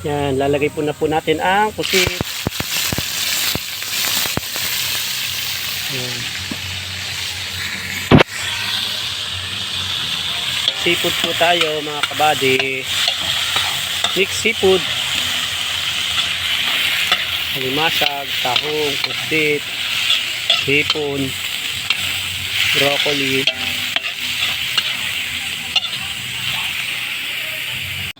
Yan, lalagay po na po natin ang pusit. Yan. Seafood po tayo mga kabady. Mixed seafood. Alimasag, tahong, pusit, hipon, broccoli.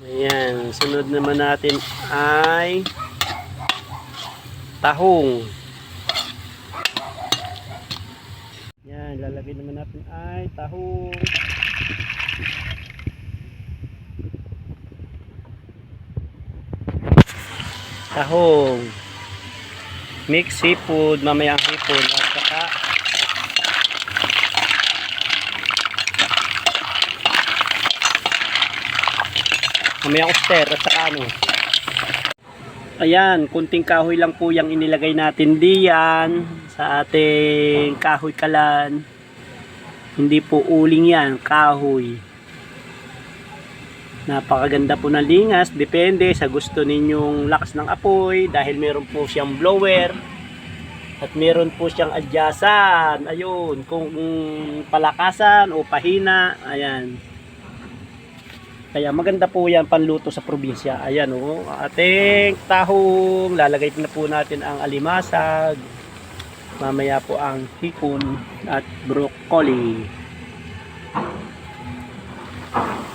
Ayan, sunod naman natin ay tahong. Ayan, lalagay naman natin ay tahong. Tahong. Mixed seafood, mamayang hipon at saka mamayang oyster at saka ano. Ayan, kunting kahoy lang po yung inilagay natin diyan sa ating kahoy kalan. Hindi po uling yan, kahoy. Napakaganda po ng lingas, depende sa gusto ninyong lakas ng apoy dahil meron po siyang blower at meron po siyang adyasan. Ayun, kung palakasan o pahina, ayan. Kaya maganda po yan panluto sa probinsya. Ayan o, ating tahong, lalagay na po natin ang alimasag, mamaya po ang hipon at broccoli.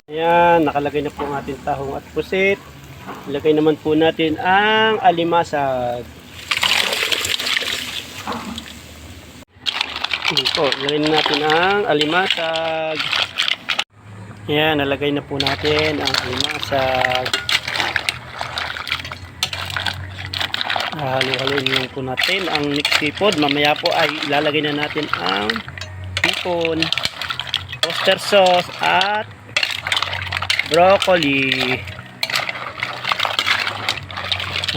Ayan, nakalagay na po ang ating tahong at pusit. Ilagay naman po natin ang alimasag. Ito, ilagay na natin ang alimasag. Ayan, nalagay na po natin ang alimasag. Halo-haloin lang po natin ang mixed seafood. Mamaya po ay ilalagay na natin ang hipon, oyster sauce at broccoli.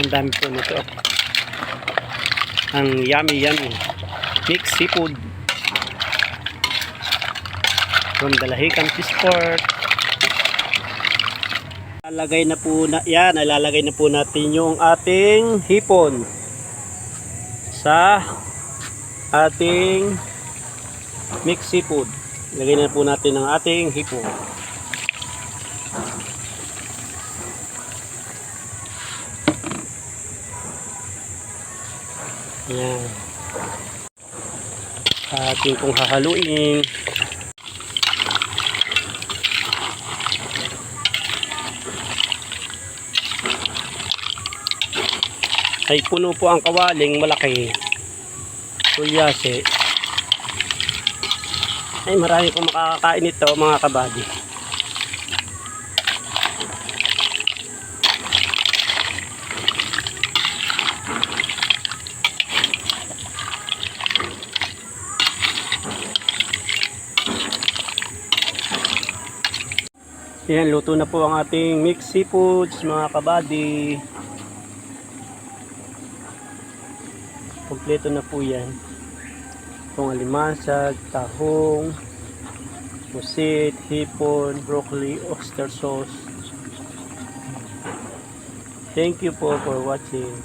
Ang dami po nito. Ang yummy mixed seafood from Dalahican Fish Court. Ilalagay na po na yan, ilalagay na po natin yung ating hipon sa ating mixed seafood. Ilagay na po natin ang ating hipon. Ayan. Ating kung hahaluin. Ay puno po ang kawaling malaki. Kulyase. Ay marami pong makakakain ito mga kabady. Yan, luto na po ang ating mixed seafoods mga kabady. Kompleto na po yan. Itong alimasag, tahong, pusit, hipon, broccoli, oyster sauce. Thank you po for watching.